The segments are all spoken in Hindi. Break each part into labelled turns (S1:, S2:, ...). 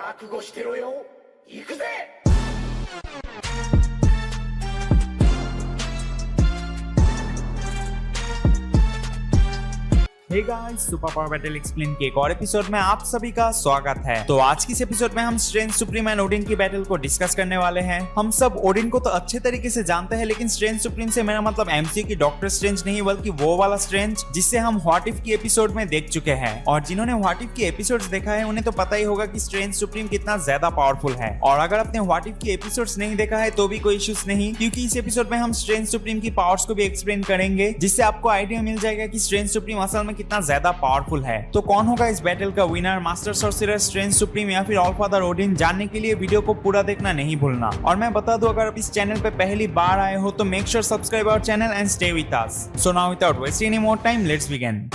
S1: 覚悟してろよ。行くぜ。
S2: hey guys, super power battle explain के एक और एपिसोड में आप सभी का स्वागत है। तो आज की इस एपिसोड में हम स्ट्रेंज सुप्रीम एंड ओडिन की बैटल को डिस्कस करने वाले हैं। हम सब ओडिन को तो अच्छे तरीके से जानते हैं, लेकिन स्ट्रेंज सुप्रीम से मेरा मतलब एमसीयू की डॉक्टर स्ट्रेंज नहीं, बल्कि वो वाला स्ट्रेंज जिससे हम व्हाट इफ की एपिसोड में देख चुके हैं। और जिन्होंने व्हाट इफ की एपिसोड्स देखा है उन्हें तो पता ही होगा कि स्ट्रेंज सुप्रीम कितना ज्यादा पावरफुल है। और अगर आपने व्हाट इफ की एपिसोड्स नहीं देखा है तो भी कोई इश्यूज नहीं, क्योंकि इस एपिसोड में हम स्ट्रेंज सुप्रीम की पावर्स को भी एक्सप्लेन करेंगे, जिससे आपको आइडिया मिल जाएगा कि स्ट्रेंज सुप्रीम असल में कितना ज्यादा पावरफुल है। तो कौन होगा इस बैटल का winner, master sorcerer, strange supreme या फिर ऑलफादर ओडिन, जानने के लिए वीडियो को पूरा देखना नहीं भूलना। और मैं बता दूं, अगर आप इस चैनल पे पहली बार आए हो तो make sure subscribe our channel and stay with us. So now without wasting any more time, let's begin.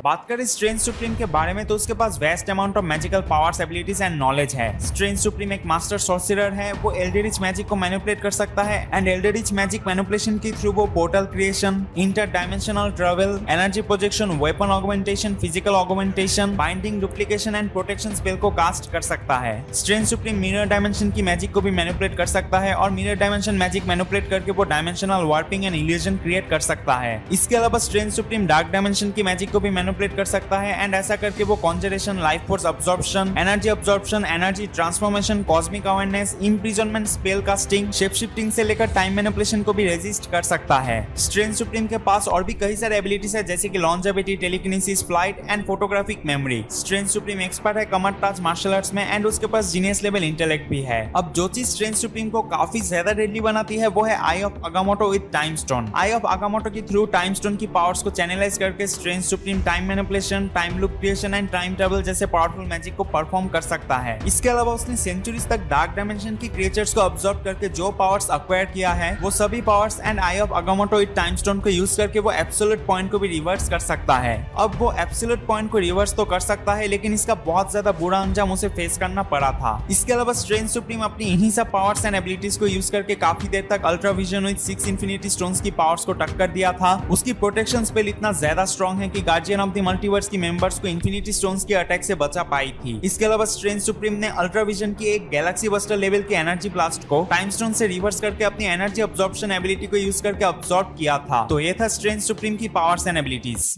S2: बात करें स्ट्रेंज सुप्रीम के बारे में तो उसके पास vast amount of magical powers, abilities and knowledge है। स्ट्रेंज सुप्रीम एक मास्टर सॉर्सरर है। वो एल्डेरिच मैजिक को मैनिपुलेट कर सकता है एंड एल्डेरिच मैजिक मैनिपुलेशन के थ्रू वो portal creation, inter dimensional travel, energy projection, weapon augmentation, physical augmentation, binding, duplication and protection spell को कास्ट कर सकता है। स्ट्रेंज सुप्रीम मिरर डायमेंशन की मैजिक को भी मैनिपुलेट कर सकता है और मिरर डायमेंशन मैजिक मैनिपुलेट करके वो dimensional warping and illusion create कर सकता है। इसके अलावा स्ट्रेंज सुप्रीम डार्क डायमेंशन की मैजिक को भी मैनिपुलेट कर सकता है एंड ऐसा करके वो conjuration, life force absorption, energy transformation, cosmic awareness, imprisonment, spell casting, shape shifting से लेकर टाइम मैनिपुलेशन को भी रेजिस्ट कर सकता है। स्ट्रेंज सुप्रीम के पास और भी कई सारे एबिलिटीज है, जैसे कि longevity, telekinesis, flight and photographic memory. Strange supreme expert है कमर-ताज मार्शल आर्ट्स में एंड उसके पास जीनियस लेवल इंटेलेक्ट भी है। अब जो चीज स्ट्रेंज सुप्रीम को काफी ज्यादा डेडली बनाती है वो है Eye of Agamotto with time stone. Eye of Agamotto के थ्रू टाइम स्टोन की पावर्स को चैनलाइज करके Strange Supreme time manipulation, time loop creation and time travel जैसे पावरफुल मैजिक को परफॉर्म कर सकता है। इसके अलावा उसने सेंचुरीज तक डार्क डायमेंशन की क्रिएचर्स को अब्सॉर्ब करके जो पावर्स एक्वायर किया है वो सभी powers and Eye of Agamotto with time stone को यूज करके वो एब्सोल्यूट पॉइंट को भी रिवर्स कर सकता है। अब वो एब्सोल्यूट पॉइंट को रिवर्स तो कर सकता है, लेकिन इसका बहुत ज्यादा बुरा अंजाम उसे फेस करना पड़ा था। इसके अलावा स्ट्रेंज सुप्रीम अपनी इन्हीं सब पावर्स एंड एबिलिटीज को यूज करके काफी देर तक ultra vision with 6 infinity stones की पावर्स को टक्कर दिया था। उसकी प्रोटेक्शन स्पेल इतना ज्यादा स्ट्रॉन्ग है कि गार्डियन ऑफ द मल्टीवर्स की मेंबर्स को इंफिनिटी स्टोन्स के अटैक से बचा पाई थी। इसके अलावा स्ट्रेंज सुप्रीम ने अल्ट्रा विजन की एक गैलेक्सी बस्टर लेवल की एनर्जी ब्लास्ट को टाइम स्टोन से रिवर्स करके अपनी एनर्जी अब्जॉर्प्शन एबिलिटी को यूज करके अब्सॉर्ब किया था। तो ये था स्ट्रेंज सुप्रीम की पावर्स एंड एबिलिटीज।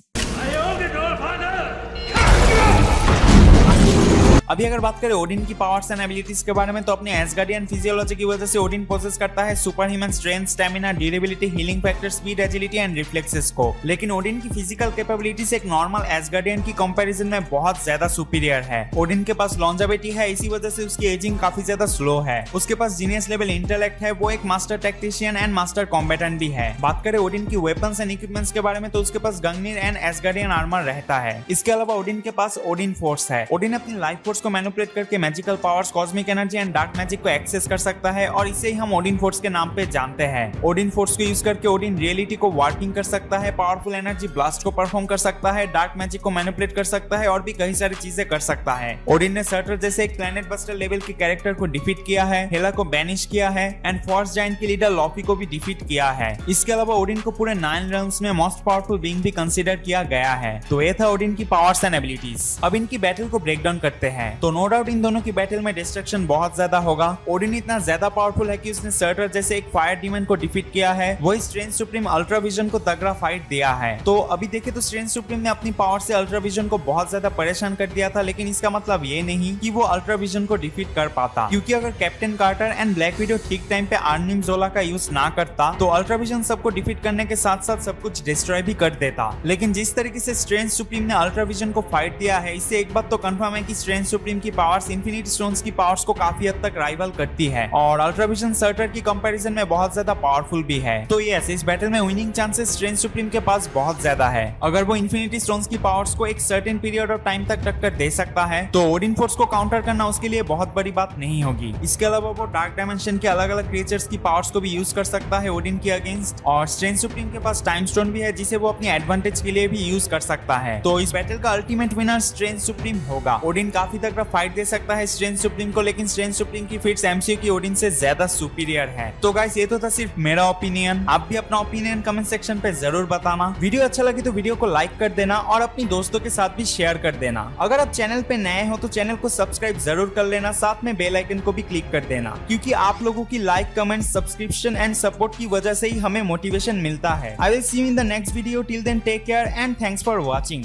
S2: अभी अगर बात करें ओडिन की पावर्स एंड एबिलिटीज के बारे में तो अपने एसगार्डियन फिजियोलॉजी की वजह से ओडिन पोजेस करता है super human strength, stamina, durability, healing factor, speed, agility and reflexes को। लेकिन ओडिन की फिजिकल कैपेबिलिटीज एक नॉर्मल एसगार्डियन की कंपैरिजन में बहुत ज्यादा सुपीरियर है। ओडिन के पास लॉन्जेविटी है, इसी वजह से उसकी एजिंग काफी ज्यादा स्लो है। उसके पास जीनियस लेवल इंटेलेक्ट है, वो एक master tactician and master combatant भी है। बात करें ओडिन की वेपन्स एंड इक्विपमेंट्स के बारे में तो उसके पास गंगनीर एंड एसगार्डियन आर्मर रहता है। इसके अलावा ओडिन के पास ओडिन फोर्स है। ओडिन अपनी लाइफ फोर्स को मैनिपुलेट करके magical powers, cosmic energy and dark magic को एक्सेस कर सकता है और इसे ही हम ओडिन फोर्स के नाम पे जानते हैं। ओडिन फोर्स को यूज करके ओडिन रियलिटी को वार्पिंग कर सकता है, पावरफुल एनर्जी ब्लास्ट को परफॉर्म कर सकता है, डार्क मैजिक को मैनिपुलेट कर सकता है और भी कई सारी चीजें कर सकता है। ओडिन ने सर्टर जैसे एक प्लैनेट बस्टर लेवल के कैरेक्टर को डिफीट किया है, हेला को बैनिश किया है एंड फोर्स जायंट के लीडर लॉफी को भी डिफीट किया है। इसके अलावा ओडिन को पूरे 9 realms में मोस्ट पावरफुल बीइंग भी कंसीडर किया गया है। तो ये था ओडिन की पावर्स एंड एबिलिटीज। अब इनकी बैटल को ब्रेक डाउन करते हैं। तो नो डाउट इन दोनों की बैटल में डिस्ट्रक्शन बहुत ज्यादा होगा। ओडिन इतना ज्यादा पावरफुल है कि उसने सर्टर जैसे एक फायर डीमन को डिफीट किया है। वही स्ट्रेंज सुप्रीम अल्ट्रा विजन को तगड़ा फाइट दिया है। तो अभी देखे तो स्ट्रेंज सुप्रीम ने अपनी पावर से अल्ट्रा विजन को बहुत ज्यादा परेशान कर दिया था, लेकिन इसका मतलब ये नहीं कि वो अल्ट्रा विजन को डिफीट कर पाता, क्योंकि अगर captain Carter and black widow ठीक टाइम पे आर्निम जोला का यूज ना करता तो अल्ट्रा विजन सबको डिफीट करने के साथ साथ सब कुछ डिस्ट्रॉय भी कर देता। लेकिन जिस तरीके से स्ट्रेंज सुप्रीम ने अल्ट्रा विजन को फाइट दिया है, इससे एक बात तो कंफर्म है कि स्ट्रेंज सुप्रीम की पावर्स इंफिनिटी स्टोन्स की पावर्स को काफी हद तक राइवल करती है और अल्ट्रा विजन सर्टर की कंपैरिजन में बहुत ज्यादा पावरफुल भी है। तो यस, इस बैटल में विनिंग चांसेस स्ट्रेंज सुप्रीम के पास बहुत ज्यादा है। अगर वो इंफिनिटी स्टोन्स की पावर्स को एक सर्टेन पीरियड ऑफ टाइम तक टक्कर दे सकता है तो ओडिन फोर्स को काउंटर करना उसके लिए बहुत बड़ी बात नहीं होगी। इसके अलावा वो डार्क डायमेंशन के अलग अलग क्रिएचर्स की पावर्स को भी यूज कर सकता है ओडिन के अगेंस्ट, और स्ट्रेंज सुप्रीम के पास टाइम स्टोन भी है जिसे वो अपनी एडवांटेज के लिए भी यूज कर सकता है। तो इस बैटल का अल्टीमेट विनर स्ट्रेंज सुप्रीम होगा। ओडिन काफी तगड़ा फाइट दे सकता है स्ट्रेंज सुप्रीम को, लेकिन स्ट्रेंज सुप्रीम की फीट्स एमसीयू की ओडिन से ज्यादा सुपीरियर है। तो गाइस ये तो था सिर्फ मेरा ओपिनियन, आप भी अपना ओपिनियन कमेंट सेक्शन पे जरूर बताना। वीडियो अच्छा लगे तो वीडियो को लाइक कर देना और अपनी दोस्तों के साथ भी शेयर कर देना। अगर आप चैनल पे नए हो तो चैनल को सब्सक्राइब जरूर कर लेना, साथ में बेल आइकन को भी क्लिक कर देना, क्योंकि आप लोगों की like, comment, subscription and support की वजह से ही हमें मोटिवेशन मिलता है। I will see you in the next video, till then take care and thanks for watching.